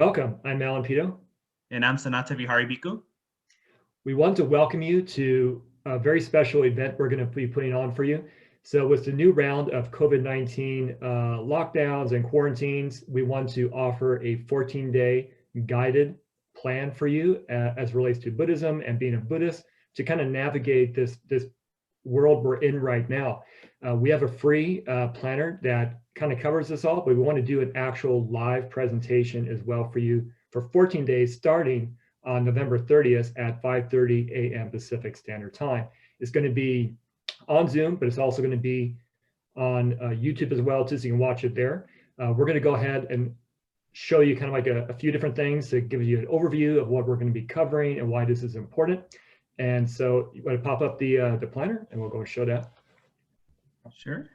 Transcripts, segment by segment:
Welcome. I'm Alan Peto. And I'm Sanathavihari, Bhikkhu. We want to welcome you to a very special event we're going to be putting on for you. So with the new round of COVID-19 lockdowns and quarantines, we want to offer a 14-day guided plan for you as relates to Buddhism and being a Buddhist to kind of navigate this world we're in right now. We have a free planner that kind of covers this all, but we want to do an actual live presentation as well for you for 14 days starting on November 30th at 5:30 a.m. Pacific Standard Time. It's going to be on Zoom, but it's also going to be on YouTube as well too, so you can watch it there. We're going to go ahead and show you kind of like a few different things to give you an overview of what we're going to be covering and why this is important. And so you want to pop up the planner and we'll go and show that. Sure.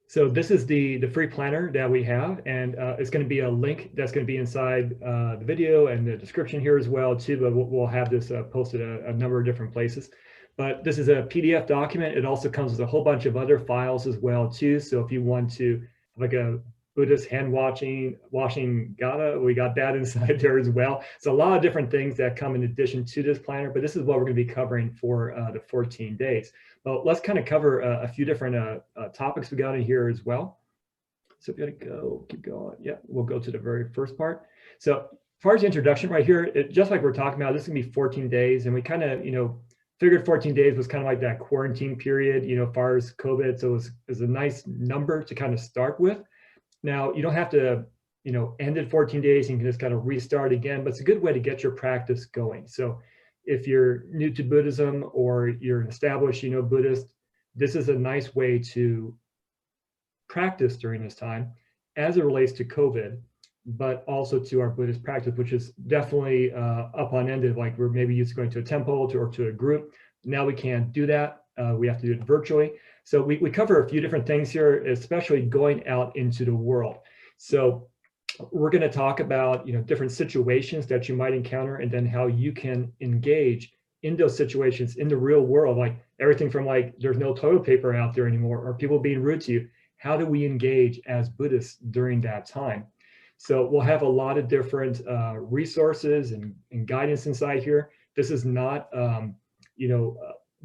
So this is the free planner that we have, and it's going to be a link that's going to be inside the video and the description here as well too, but we'll have this posted a number of different places. But this is a PDF document. It also comes with a whole bunch of other files as well too. So if you want to like a Buddhist hand washing gata, we got that inside there as well. So a lot of different things that come in addition to this planner, but this is what we're going to be covering for the 14 days. Well, let's kind of cover a few different topics we got in here as well. So if you got to keep going. Yeah, we'll go to the very first part. So as far as the introduction right here, just like we're talking about, this is going to be 14 days. And we kind of, figured 14 days was kind of like that quarantine period, as far as COVID. So it was a nice number to kind of start with. Now, you don't have to, end at 14 days, you can just kind of restart again, but it's a good way to get your practice going. So if you're new to Buddhism or you're an established, Buddhist, this is a nice way to practice during this time as it relates to COVID, but also to our Buddhist practice, which is definitely up-ended, like we're maybe used to going to a temple or to a group. Now we can't do that. We have to do it virtually. So we cover a few different things here, especially going out into the world. So we're going to talk about, different situations that you might encounter and then how you can engage in those situations in the real world, like everything from like there's no toilet paper out there anymore or people being rude to you. How do we engage as Buddhists during that time? So we'll have a lot of different resources and guidance inside here. This is not,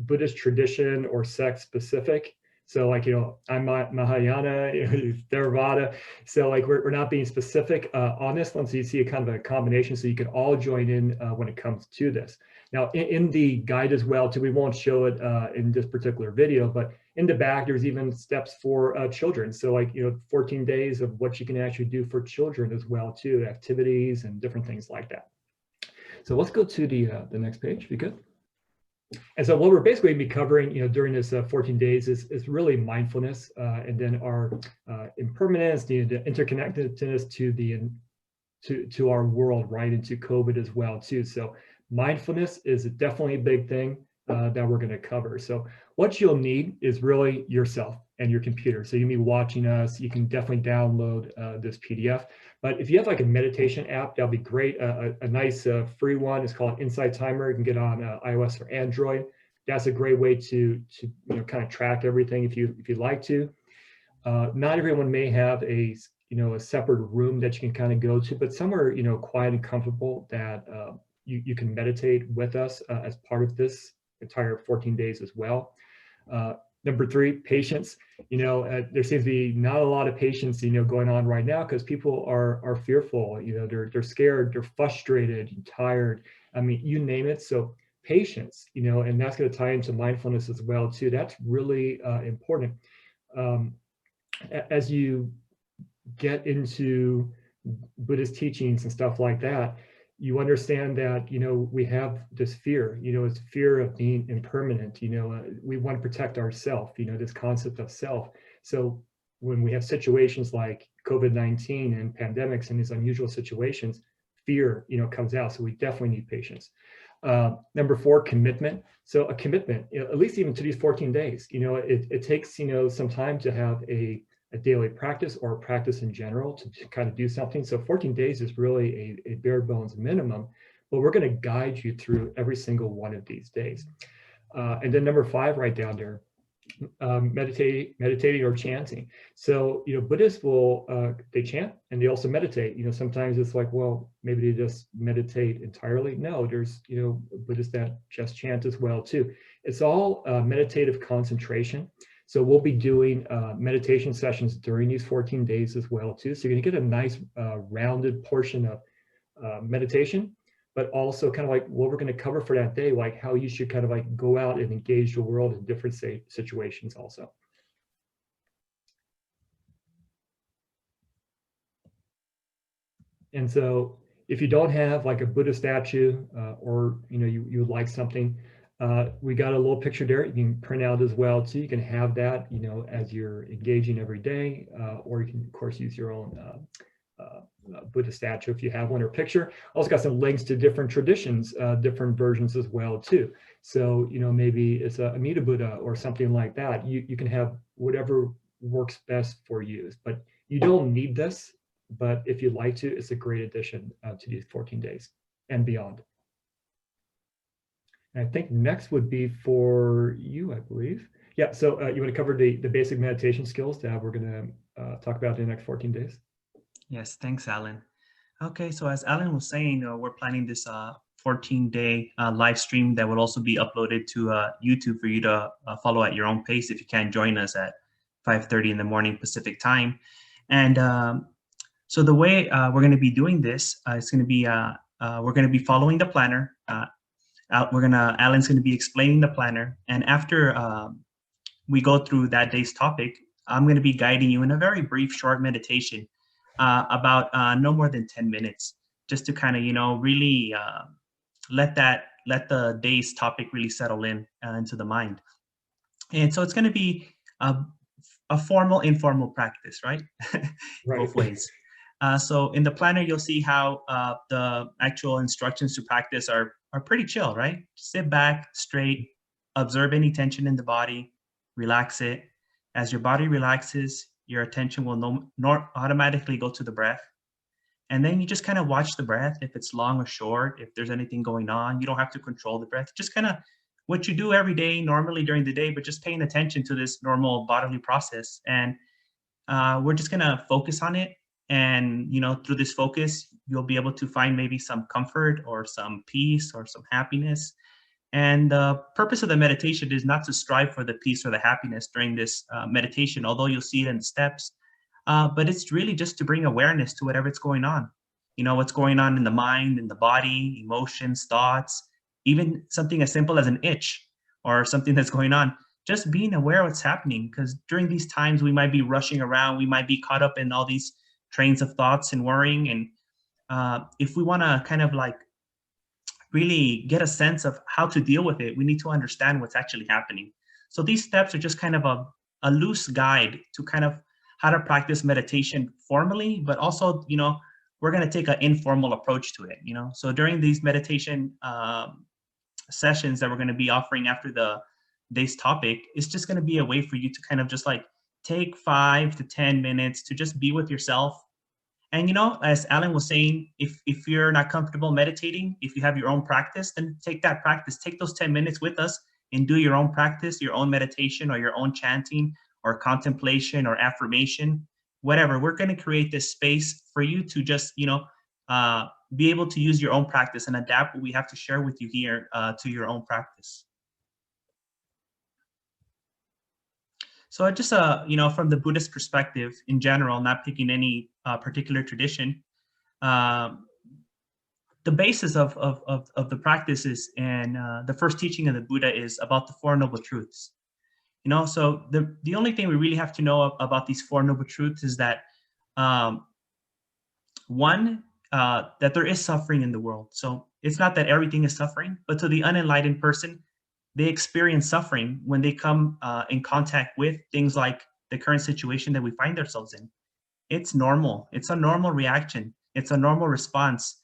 Buddhist tradition or sect specific. So like, I'm Mahayana, Theravada. So like we're not being specific on this one. So you see a kind of a combination so you can all join in when it comes to this. Now in the guide as well too, we won't show it in this particular video, but in the back, there's even steps for children. So like, 14 days of what you can actually do for children as well too, activities and different things like that. So let's go to the next page, if you could. And so what we're basically going to be covering, during this 14 days is really mindfulness and then our impermanence, the interconnectedness to our world, right, into COVID as well too. So mindfulness is definitely a big thing that we're going to cover. So what you'll need is really yourself and your computer. So you'll be watching us. You can definitely download this PDF. But if you have like a meditation app, that'll be great. A nice free one is called Insight Timer. You can get on iOS or Android. That's a great way to kind of track everything if you'd like to. Not everyone may have a separate room that you can kind of go to, but somewhere quiet and comfortable that you can meditate with us as part of this entire 14 days as well. Number 3, patience. There seems to be not a lot of patience, going on right now because people are fearful. They're scared, they're frustrated, tired. I mean, you name it. So patience, and that's going to tie into mindfulness as well too. That's really important. As you get into Buddhist teachings and stuff like that, you understand that, we have this fear, it's fear of being impermanent, we want to protect ourselves, this concept of self. So when we have situations like COVID-19 and pandemics and these unusual situations, fear, comes out. So we definitely need patience. Number 4, commitment. So a commitment, at least even to these 14 days, it takes, some time to have a daily practice or a practice in general to kind of do something. So 14 days is really a bare bones minimum, but we're going to guide you through every single one of these days. And then number 5 right down there, meditating or chanting. So, Buddhists will, they chant and they also meditate. Sometimes it's like, well, maybe they just meditate entirely. No, there's, Buddhists that just chant as well too. It's all meditative concentration. So we'll be doing meditation sessions during these 14 days as well too. So you're gonna get a nice rounded portion of meditation, but also kind of like what we're going to cover for that day, like how you should kind of like go out and engage the world in different situations also. And so if you don't have like a Buddha statue or you would like something, we got a little picture there you can print out as well, so you can have that as you're engaging every day, or you can of course use your own Buddha statue if you have one, or picture. Also got some links to different traditions, different versions as well too. So maybe it's a Amida Buddha or something like that. You can have whatever works best for you, but you don't need this. But if you'd like to, it's a great addition to these 14 days and beyond. And I think next would be for you, I believe. Yeah, so you want to cover the basic meditation skills that we're going to talk about in the next 14 days? Yes, thanks, Alan. Okay, so as Alan was saying, we're planning this 14-day live stream that will also be uploaded to YouTube for you to follow at your own pace if you can join us at 5:30 in the morning Pacific time. And so the way we're going to be doing this is going to be we're going to be following the planner. Alan's going to be explaining the planner, and after we go through that day's topic, I'm going to be guiding you in a very brief, short meditation. About no more than 10 minutes, just to kind of, really let the day's topic really settle in into the mind. And so it's going to be a formal, informal practice, right? Right. Both ways. So in the planner, you'll see how the actual instructions to practice are pretty chill, right? Sit back, straight, observe any tension in the body, relax it. As your body relaxes, your attention will automatically go to the breath. And then you just kind of watch the breath, if it's long or short, if there's anything going on. You don't have to control the breath. Just kind of what you do every day, normally during the day, but just paying attention to this normal bodily process. And we're just going to focus on it. And, through this focus, you'll be able to find maybe some comfort or some peace or some happiness. And the purpose of the meditation is not to strive for the peace or the happiness during this meditation, although you'll see it in the steps, but it's really just to bring awareness to whatever's going on. What's going on in the mind, in the body, emotions, thoughts, even something as simple as an itch or something that's going on. Just being aware of what's happening, because during these times we might be rushing around, we might be caught up in all these trains of thoughts and worrying. And if we want to kind of like really get a sense of how to deal with it, we need to understand what's actually happening. So these steps are just kind of a loose guide to kind of how to practice meditation formally, but also, we're going to take an informal approach to it, So during these meditation sessions that we're going to be offering after the day's topic, it's just going to be a way for you to kind of just like take 5 to 10 minutes to just be with yourself. And, as Alan was saying, if you're not comfortable meditating, if you have your own practice, then take that practice. Take those 10 minutes with us and do your own practice, your own meditation or your own chanting or contemplation or affirmation, whatever. We're going to create this space for you to just, be able to use your own practice and adapt what we have to share with you here to your own practice. So just, from the Buddhist perspective in general, not picking any particular tradition, the basis of the practices and the first teaching of the Buddha is about the Four Noble Truths. So the only thing we really have to know about these Four Noble Truths is that, one, that there is suffering in the world. So it's not that everything is suffering, but to the unenlightened person, they experience suffering when they come in contact with things like the current situation that we find ourselves in. It's normal. It's a normal reaction. It's a normal response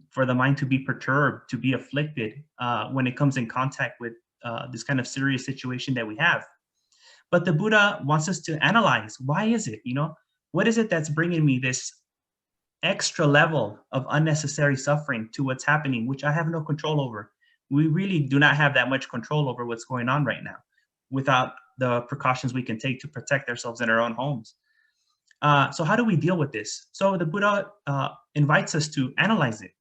for the mind to be perturbed, to be afflicted when it comes in contact with this kind of serious situation that we have. But the Buddha wants us to analyze, why is it, what is it that's bringing me this extra level of unnecessary suffering to what's happening, which I have no control over. We really do not have that much control over what's going on right now. Without the precautions we can take to protect ourselves in our own homes. So how do we deal with this? So the Buddha invites us to analyze it,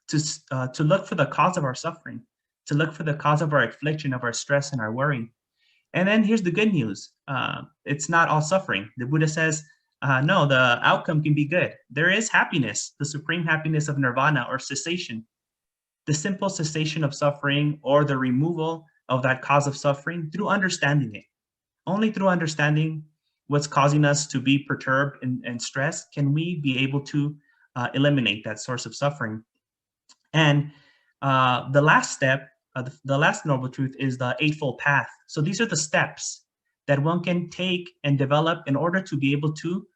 to look for the cause of our suffering, to look for the cause of our affliction, of our stress and our worry. And then here's the good news. It's not all suffering. The Buddha says, no, the outcome can be good. There is happiness, the supreme happiness of nirvana or cessation, the simple cessation of suffering or the removal of that cause of suffering through understanding it. Only through understanding what's causing us to be perturbed and stressed can we be able to eliminate that source of suffering. And the last step, the last noble truth is the Eightfold Path. So these are the steps that one can take and develop in order to be able to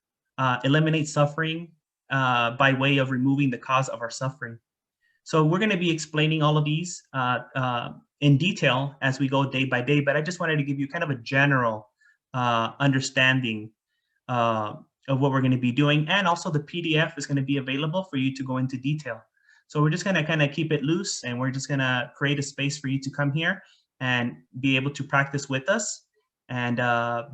eliminate suffering by way of removing the cause of our suffering. So we're going to be explaining all of these in detail as we go day by day, but I just wanted to give you kind of a general understanding of what we're going to be doing. And also the PDF is going to be available for you to go into detail. So we're just going to kind of keep it loose, and we're just going to create a space for you to come here and be able to practice with us. And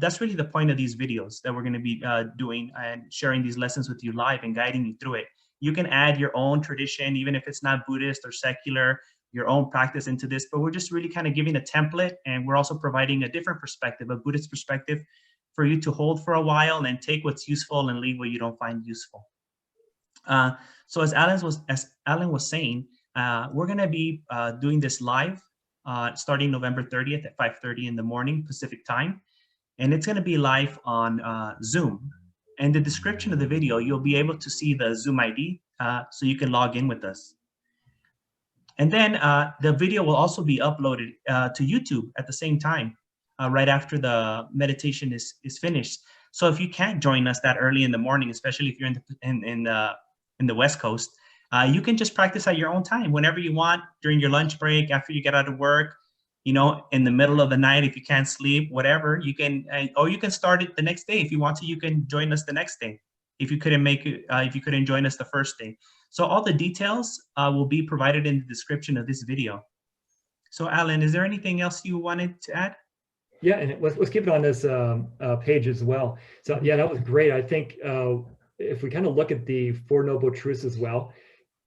that's really the point of these videos that we're going to be doing and sharing these lessons with you live and guiding you through it. You can add your own tradition, even if it's not Buddhist or secular, your own practice into this, but we're just really kind of giving a template, and we're also providing a different perspective, a Buddhist perspective, for you to hold for a while and take what's useful and leave what you don't find useful. So as Alan was saying, we're going to be doing this live starting November 30th at 5:30 in the morning Pacific time, and it's going to be live on Zoom. In the description of the video, you'll be able to see the Zoom ID, so you can log in with us. And then the video will also be uploaded to YouTube at the same time, right after the meditation is finished. So if you can't join us that early in the morning, especially if you're in the West Coast, you can just practice at your own time, whenever you want, during your lunch break, after you get out of work, you know, in the middle of the night, if you can't sleep, whatever, you can, or you can start it the next day. If you want to, you can join us the next day. If you couldn't make it, if you couldn't join us the first day. So all the details will be provided in the description of this video. So Alan, is there anything else you wanted to add? Yeah, and let's keep it on this page as well. So yeah, that was great. I think if we kind of look at the Four Noble Truths as well,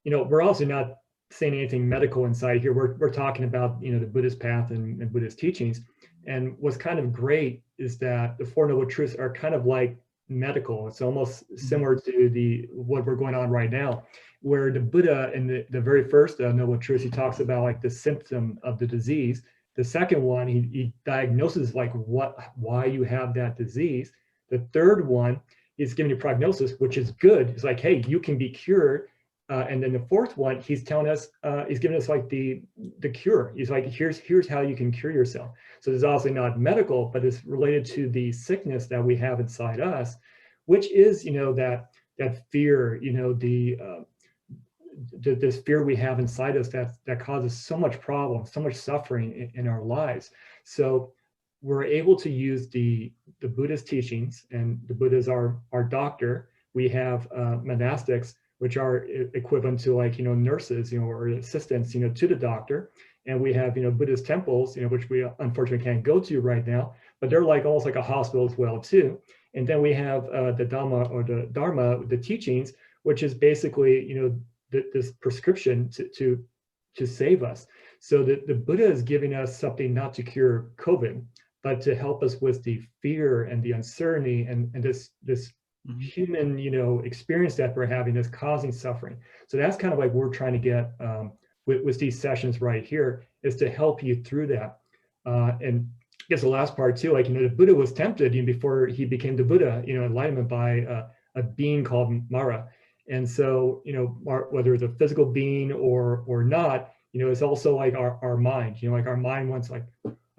you know, we're also not saying anything medical inside here. We're talking about, you know, the Buddhist path and Buddhist teachings. And what's kind of great is that the Four Noble Truths are kind of like medical. It's almost similar to what we're going on right now, where the Buddha in the very first Noble Truth, he talks about like the symptom of the disease. The second one, he diagnoses like why you have that disease. The third one is giving you prognosis, which is good. It's like, hey, you can be cured. And then the fourth one, he's telling us, he's giving us like the cure. He's like, here's how you can cure yourself. So this is also not medical, but it's related to the sickness that we have inside us, which is, you know, that fear, you know, this fear we have inside us that causes so much problem, so much suffering in our lives. So we're able to use the Buddhist teachings, and the Buddha is our doctor. We have monastics, which are equivalent to, like, you know, nurses, you know, or assistants, you know, to the doctor. And we have, you know, Buddhist temples, you know, which we unfortunately can't go to right now, but they're like almost like a hospital as well too. And then we have the Dhamma or the Dharma, the teachings, which is basically, you know, this prescription to save us. So the Buddha is giving us something not to cure COVID, but to help us with the fear and the uncertainty and this human, you know, experience that we're having is causing suffering. So that's kind of like we're trying to get with these sessions right here, is to help you through that. And I guess the last part too, like, you know, the Buddha was tempted even before he became the Buddha, you know, enlightenment by a being called Mara. And so, you know, whether it's a physical being or not, you know, it's also like our mind, you know, like our mind wants like,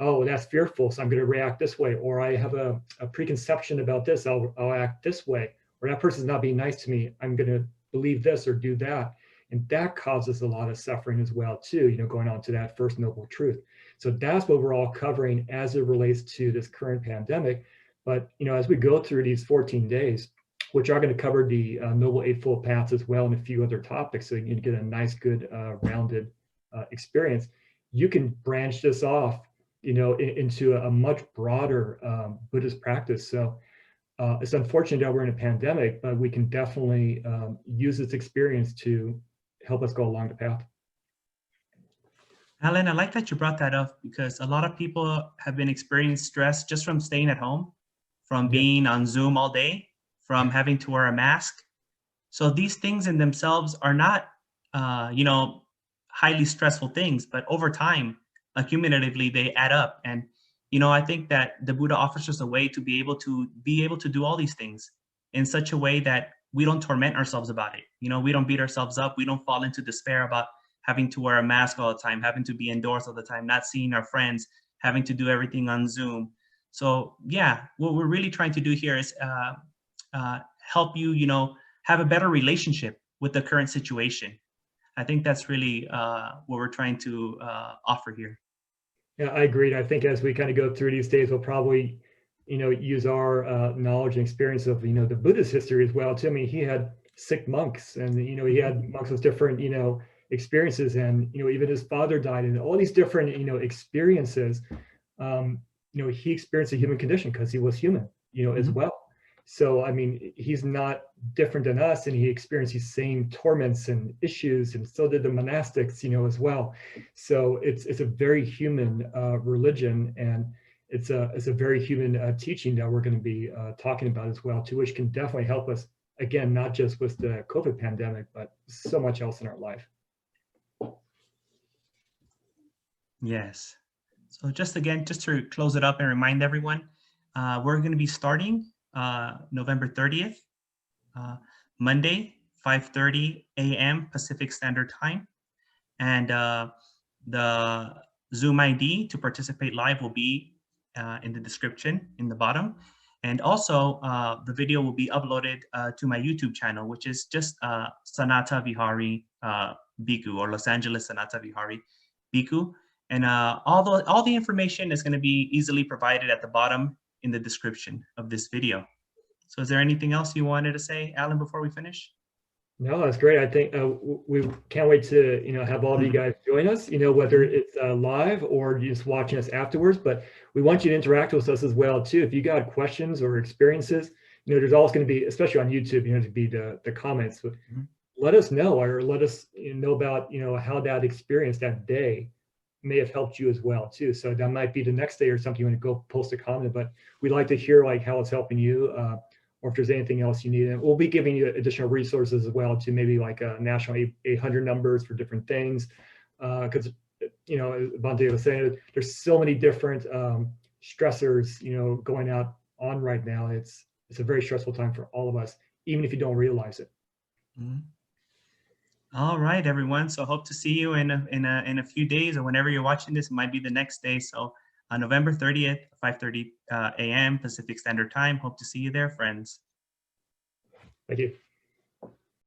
oh, that's fearful, so I'm going to react this way, or I have a preconception about this, I'll act this way, or that person's not being nice to me, I'm going to believe this or do that. And that causes a lot of suffering as well too, you know, going on to that first noble truth. So that's what we're all covering as it relates to this current pandemic. But, you know, as we go through these 14 days, which are going to cover the Noble Eightfold Paths as well and a few other topics, so you can get a nice, good, rounded experience, you can branch this off into a much broader Buddhist practice. So it's unfortunate that we're in a pandemic, but we can definitely use this experience to help us go along the path. Alan, I like that you brought that up, because a lot of people have been experiencing stress just from staying at home, from being on Zoom all day, from having to wear a mask. So these things in themselves are not, highly stressful things, but over time, accumulatively, they add up. And, I think that the Buddha offers us a way to be able to do all these things in such a way that we don't torment ourselves about it. We don't beat ourselves up. We don't fall into despair about having to wear a mask all the time, having to be indoors all the time, not seeing our friends, having to do everything on Zoom. So yeah, what we're really trying to do here is help you, have a better relationship with the current situation. I think that's really what we're trying to offer here. Yeah, I agree. I think as we kind of go through these days, we'll probably, use our knowledge and experience of, the Buddhist history as well too. I mean, he had sick monks, and he had monks with different, experiences, and even his father died, and all these different experiences. He experienced the human condition because he was human, as well. So I mean, he's not different than us, and he experienced these same torments and issues, and so did the monastics, as well. So it's a very human religion, and it's a very human teaching that we're going to be talking about as well too, which can definitely help us, again, not just with the COVID pandemic, but so much else in our life. Yes. So just to close it up and remind everyone, we're going to be starting November 30th, Monday, 5:30 a.m. Pacific Standard Time. And the Zoom ID to participate live will be in the description in the bottom. And also, the video will be uploaded to my YouTube channel, which is just Sanathavihari Bhikkhu, or Los Angeles Sanathavihari Bhikkhu. And all the information is going to be easily provided at the bottom in the description of this video. So is there anything else you wanted to say, Alan, before we finish? No, that's great. I think we can't wait to have all of you guys join us, whether it's live or just watching us afterwards. But we want you to interact with us as well too. If you got questions or experiences, there's always going to be, especially on YouTube, to be the comments. But let us know, or let us know about how that experience that day may have helped you as well too. So that might be the next day or something you want to go post a comment. But we'd like to hear how it's helping you. Or if there's anything else you need. And we'll be giving you additional resources as well, to maybe national 800 numbers for different things. Because, Bhante was saying, there's so many different stressors, going on right now. It's a very stressful time for all of us, even if you don't realize it. All right, everyone. So hope to see you in a few days, or whenever you're watching this. It might be the next day. So on November 30th, 5:30 a.m. Pacific Standard Time. Hope to see you there, friends. Thank you.